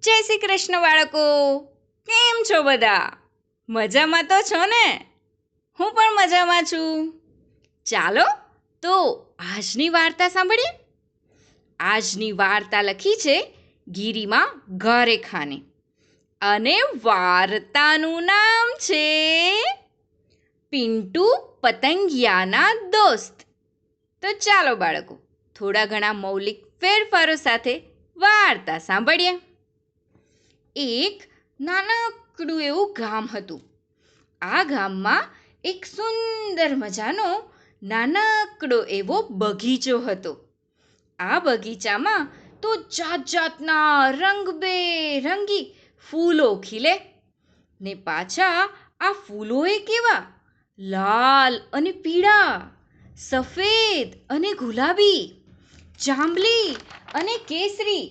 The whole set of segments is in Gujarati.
જય શ્રી કૃષ્ણ બાળકો. કેમ છો બધા? મજામાં તો છો ને? હું પણ મજામાં છું. ચાલો તો આજની વાર્તા સાંભળીએ. આજની વાર્તા લખી છે ગિરિમા ગારેખાને અને વાર્તાનું નામ છે પિન્ટુ પતંગિયાના દોસ્ત. તો ચાલો બાળકો, થોડા ઘણા મૌલિક ફેરફારો સાથે વાર્તા સાંભળીએ. એક નાનકડું એવું ગામ હતું. આ ગામમાં એક સુંદર મજાનો નાનકડો એવો બગીચો હતો. આ બગીચામાં તો જાત જાતના રંગબેરંગી ફૂલો ખીલે ને પાછા આ ફૂલોએ કેવા લાલ અને પીળા, સફેદ અને ગુલાબી, જાંબલી અને કેસરી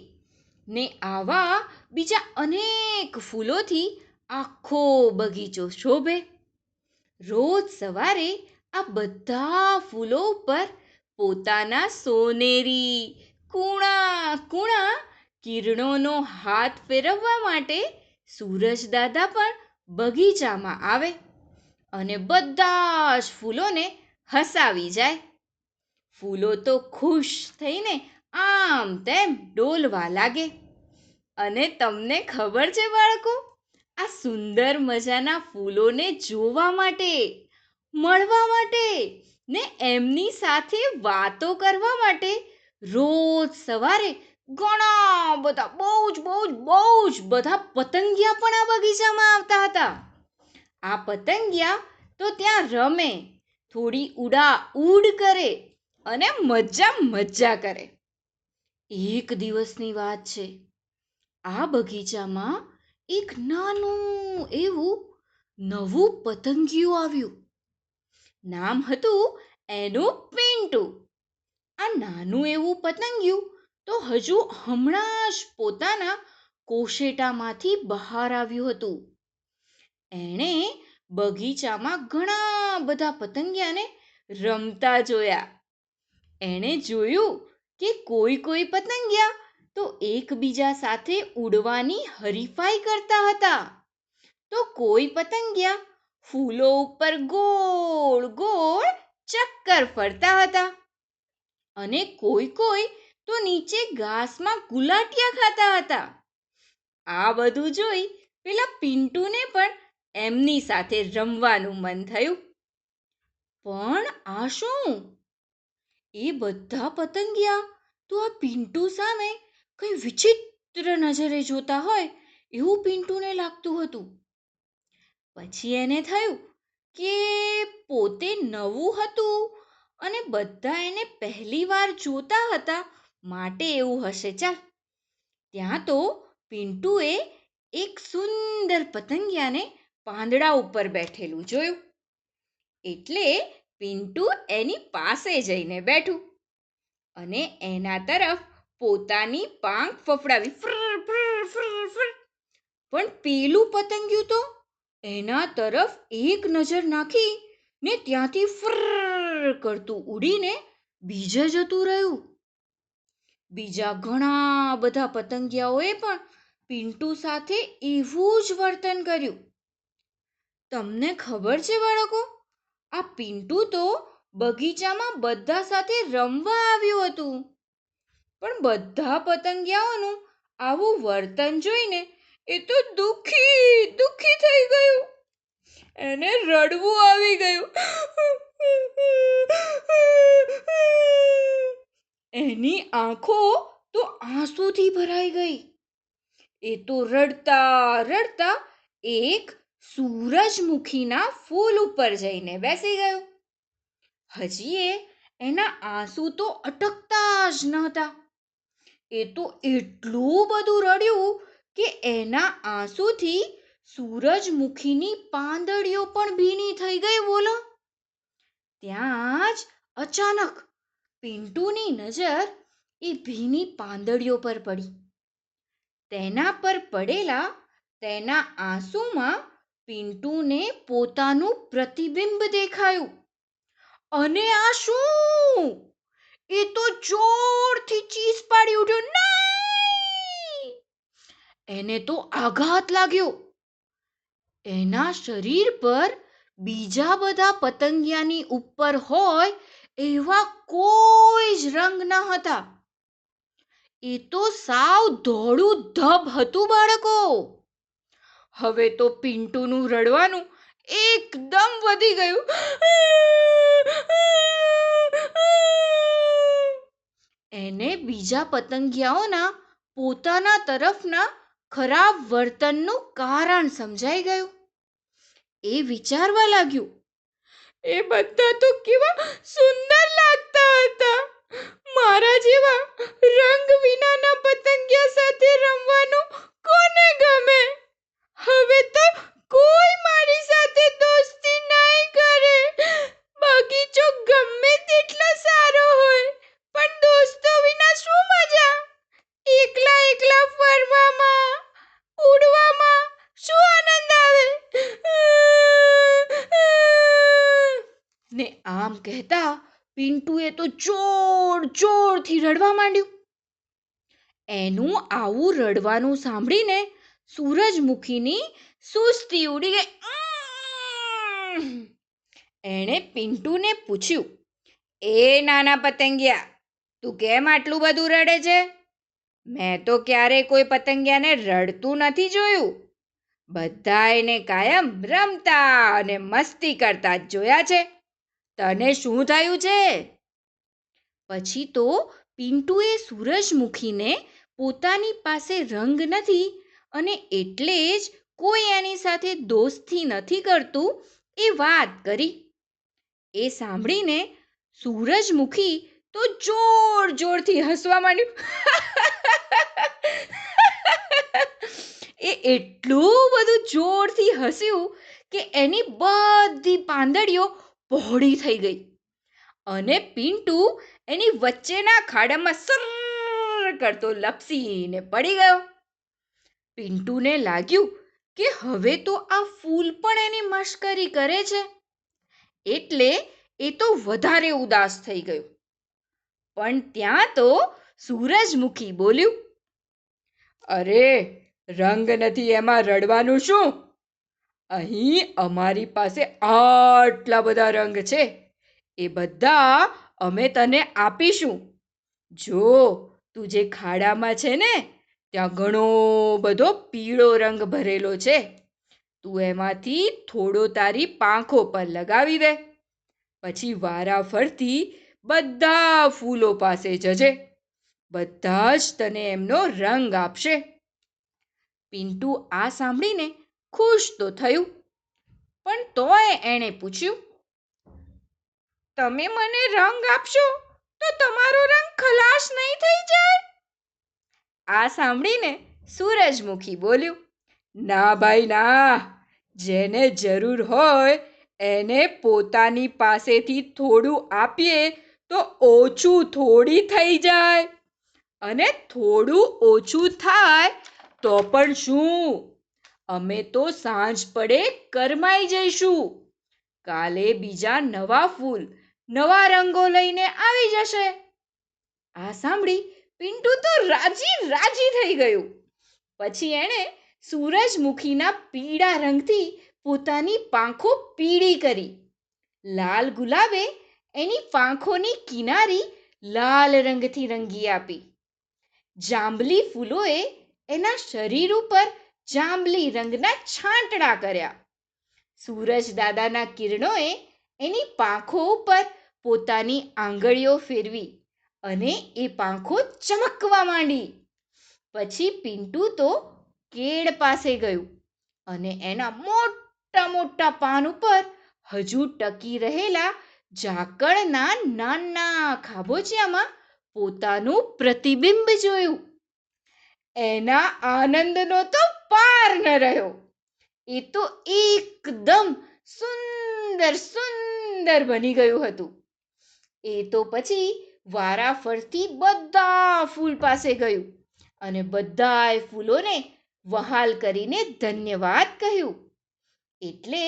ને આવા બીજા અનેક ફૂલોથી આખો બગીચો શોભે. રોજ સવારે આ બધા ફૂલો ઉપર પોતાના સોનેરી કૂણા કૂણા કિરણોનો હાથ ફેરવવા માટે સૂરજ દાદા પણ બગીચામાં આવે અને બધા જ ફૂલોને હસાવી જાય. ફૂલો તો ખુશ થઈને આમ તેમ ડોલવા લાગે. અને તમને ખબર છે બાળકો, આ સુંદર મજાના ફૂલોને જોવા માટે, મળવા માટે ને એમની સાથે વાતો કરવા માટે રોજ સવારે ઘણા બધા બહુ જ બધા પતંગિયા પણ આ બગીચામાં આવતા હતા. આ પતંગિયા તો ત્યાં રમે, થોડી ઉડ કરે અને મજા કરે. એક દિવસની વાત છે. આ બગીચામાં એક નાનું એવું નવું પતંગિયું આવ્યું. નામ હતું એનું પિન્ટુ. આ નાનું એવું પતંગિયું તો હજુ હમણાં જ પોતાના કોશેટામાંથી બહાર આવ્યું હતું. એણે બગીચામાં ઘણા બધા પતંગિયાને રમતા જોયા. એણે જોયું કે કોઈ પતંગિયા તો એકબીજા સાથે ઉડવાની હરીફાઈ કરતા હતા, તો કોઈ પતંગિયા ફૂલો ઉપર ગોળ ગોળ ચક્કર ફરતા હતા અને કોઈ તો નીચે ઘાસમાં ગુલાટિયા ખાતા હતા. આ બધું જોઈ પેલા પિન્ટુને પણ એમની સાથે રમવાનું મન થયું. પણ આ શું? એ બધા પતંગિયા તો આ પિન્ટુ સામે કઈ વિચિત્ર નજરે જોતા હોય એવું પિન્ટુને લાગતું હતું. પછી એને થયું કે પોતે નવું હતું અને બધા એને પહેલી વાર જોતા હતા માટે એવું હશે. ચાલ, ત્યાં તો પિન્ટુએ એક સુંદર પતંગિયાને પાંદડા ઉપર બેઠેલું જોયું. એટલે પિન્ટુ એની પાસે જઈને બેઠું અને એના તરફ પોતાની પાંખ ફફડાવી પણ પેલું પતંગિયું તો એના તરફ એક નજર નાખી ને ત્યાંથી કરતું ઉડીને બીજે જતું રહ્યું. બીજા ઘણા બધા પતંગિયાઓએ પણ પિન્ટુ સાથે એવું જ વર્તન કર્યું. તમને ખબર છે બાળકો, આ પિન્ટુ તો બગીચામાં બધા સાથે રમવા આવ્યું હતું. પણ બધા પતંગિયાઓનું આવું વર્તન જોઈને એ તો દુખી થઈ ગયું. એને રડવું આવી ગયું. એની આંખો તો આંસુથી ભરાઈ ગઈ. એ તો રડતા રડતા એક સૂરજમુખીના ફૂલ ઉપર જઈને બેસી ગયો. હજી એના આંસુ તો અટકતા જ નહોતા. એ તો એટલું બધું રડ્યું કે એના આંસુથી સૂરજમુખીની પાંદડીઓ પણ ભીની થઈ ગઈ. બોલો, ત્યાં જ અચાનક પિન્ટુની નજર એ ભીની પાંદડીઓ પર પડી. તેના પર પડેલા તેના આંસુમાં પિન્ટુને પોતાનું પ્રતિબિંબ દેખાયું. અને આ શું? એ તો જોરથી ચીસ પાડી ઉઠ્યો, નહીં! એને તો આઘાત લાગ્યો. એના શરીર પર બીજા બધા પતંગિયાની ઉપર હોય એવા કોઈ જ રંગ ન હતા. એ તો સાવ ધોળું ધબ હતું બાળકો. હવે તો પિન્ટુનું રડવાનું એકદમ વધી ગયું. એને બીજા પતંગિયાઓના પોતાના તરફના ખરાબ વર્તનનું કારણ સમજાઈ ગયું. એ વિચારવા લાગ્યું, એ બધા તો કેવા સુંદર લાગતા હતા. મારા જેવા રંગ વિનાના પતંગિયા સાથે રમવાનું કોને ગમે? હવે તો કોઈ મારી સાથે દોસ્તી નહીં કરે. બગીચો ગમે તેટલો સારો હોય, પણ દોસ્તો વિના શું મજા? એકલા એકલા ફરવામાં, ઉડવામાં શું આનંદ આવે? ને આમ કહેતા પિન્ટુએ તો જોરથી રડવા માંડ્યું. એનું આવું રડવાનું સાંભળીને સૂરજમુખીની સુસ્તી ઉડી ગઈ. એણે પિન્ટુને પૂછ્યું, એ નાના પતંગિયા, તું કેમ આટલું બધું રડે છે? મેં તો ક્યારેય કોઈ પતંગિયાને રડતું નથી જોયું. બધા એને કાયમ રમતા અને મસ્તી કરતા જ જોયા છે. તને શું થયું છે? પછી તો પિન્ટુએ સૂરજમુખીને પોતાની પાસે રંગ નથી અને એટલે જ કોઈ એની સાથે દોસ્તી નથી કરતું એ વાત કરી. એ સાંભળીને સૂરજમુખી તો જોરથી હસવા માંડ્યું. એ એટલું બધું જોરથી હસ્યું કે એની બધી પાંદડીઓ પહોળી થઈ ગઈ અને પિન્ટુ એની વચ્ચેના ખાડામાં સર કરતો લપસીને પડી ગયો. પિન્ટુને લાગ્યું કે હવે તો આ ફૂલ પણ એની મશ્કરી કરે છે, એટલે એ તો વધારે ઉદાસ થઈ ગયો. પણ ત્યાં તો સૂરજમુખી બોલ્યું, અરે, રંગ નથી એમાં રડવાનું શું? અહીં અમારી પાસે આટલા બધા રંગ છે. એ બધા અમે તને આપીશું. જો, તું જે ખાડામાં છે ને, ત્યાં ઘણો બધો પીળો રંગ ભરેલો છે. તું એમાંથી થોડો તારી પાંખો પર લગાવી દે. પછી વારાફરતી બધા ફૂલો પાસે જજે. બધા જ તને એમનો રંગ આપશે. પિન્ટુ આ સાંભળીને ખુશ તો થયું, પણ તોય એણે પૂછ્યું, તમે મને રંગ આપશો તો તમારો રંગ ખલાસ નહીં થઈ જાય? આ સાંભળીને સૂરજમુખી બોલ્યું, ના ભાઈ ના, જેને જરૂર હોય એને પોતાની પાસેથી થોડું આપીએ તો ઓછું થોડી થઈ જાય. અને થોડું ઓછું થાય તો પણ શું? અમે તો સાંજ પડે કરમાઈ જઈશું. કાલે બીજા નવા ફૂલ, નવા રંગો લઈને આવી જશે. આ સાંભળી પિન્ટુ તો રાજી થઈ ગયું. પછી એણે સૂરજમુખીના પીળા રંગથી પોતાની પાંખો પીળી કરી. લાલ ગુલાબે એની પાંખોની કિનારી લાલ રંગથી રંગી આપી. જાંબલી ફૂલોએ એના શરીર ઉપર જાંબલી રંગના છાંટણા કર્યા. સૂરજ દાદાના કિરણોએ એની પાંખો ઉપર પોતાની આંગળીઓ ફેરવી અને એ પાંખો ચમકવા માંડી. પછી પિન્ટુ તો કેળ પાસે ગયું અને એના મોટા પાન ઉપર હજુ ટકી રહેલા ઝાકળના નાના ખાબોચિયામાં પોતાનું પ્રતિબિંબ જોયું. એના આનંદનો તો પાર ન રહ્યો. એ તો એકદમ સુંદર બની ગયું હતું. એ તો પછી વારાફરતી બધા ફૂલ પાસે ગયું અને બધાય ફૂલોને વહાલ કરીને ધન્યવાદ કહ્યું. એટલે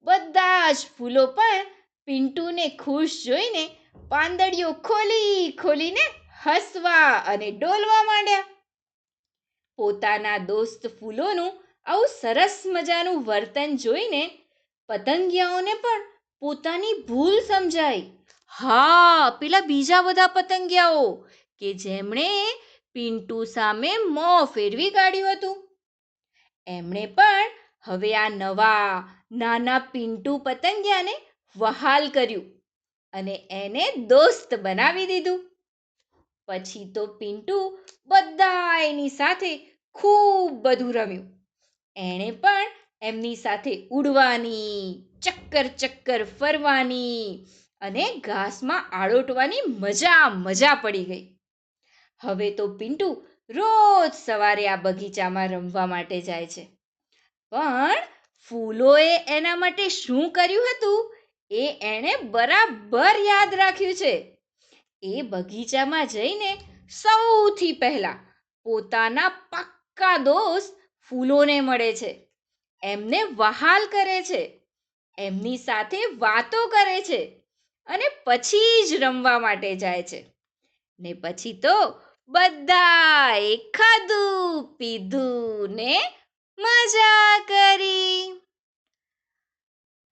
બધા જ ફૂલો પણ પિન્ટુને ખુશ જોઈને પાંદડીઓ ખોલીને હસવા અને ડોલવા માંડ્યા. પોતાના દોસ્ત ફૂલોનું આવું સરસ મજાનું વર્તન જોઈને પતંગિયાઓને પણ પોતાની ભૂલ સમજાઈ. હા, પેલા બીજા બધા પતંગિયાઓ કે જેમણે પિન્ટુ સામે મોં ફેરવી કાઢ્યું હતું, એમણે પણ હવે આ નવા નાના પિન્ટુ પતંગિયાને વહાલ કર્યું અને એને દોસ્ત બનાવી દીધું. પછી તો પિન્ટુ બધા એની સાથે ખૂબ બધું રમ્યું. એણે પણ એમની સાથે ઉડવાની, ચક્કર ચક્કર ફરવાની અને ઘાસમાં આળોટવાની મજા પડી ગઈ. હવે તો પિન્ટુ રોજ સવારે આ બગીચામાં રમવા માટે જાય છે. પણ ફૂલોએ એના માટે શું કર્યું હતું એ એણે બરાબર યાદ રાખ્યું છે. એ બગીચામાં જઈને સૌથી પહેલા પોતાના પાક્કા દોસ્ત ફૂલોને મળે છે, એમને વહાલ કરે છે, એમની સાથે વાતો કરે છે અને પછી જ રમવા માટે જાય છે. ને પછી તો બધાએ ખાધું પીધું ને મજા કરી.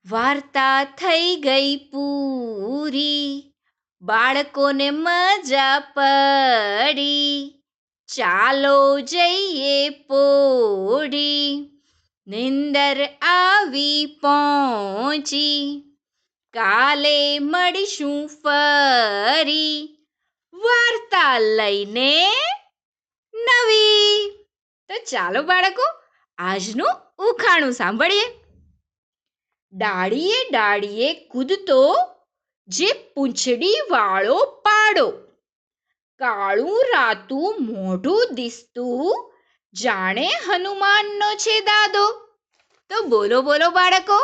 વાર્તા થઈ ગઈ પૂરી, બાળકોને મજા પડી. ચાલો જઈએ પોડી, નિંદર આવી પહોંચી. કાલે મળીશું ફરી, વાર્તા લઈને નવી. તો ચાલો બાળકો, આજનું ઉખાણું સાંભળીએ. ડાળીએ ડાળીએ કૂદતો, જે પૂંછડી વાળો પાડો. કાળું રાતું મોઢું દિસતું, જાણે હનુમાનનો છે દાદો. તો બોલો બોલો બાળકો,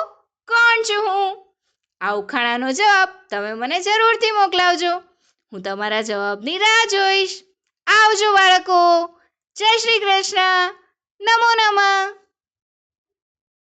કોણ છું હું? આ ઉખાણાનો જવાબ તમે મને જરૂરથી મોકલાવજો. હું તમારા જવાબની રાહ જોઈશ. આવજો બાળકો. જય શ્રી કૃષ્ણ. નમો નમઃ.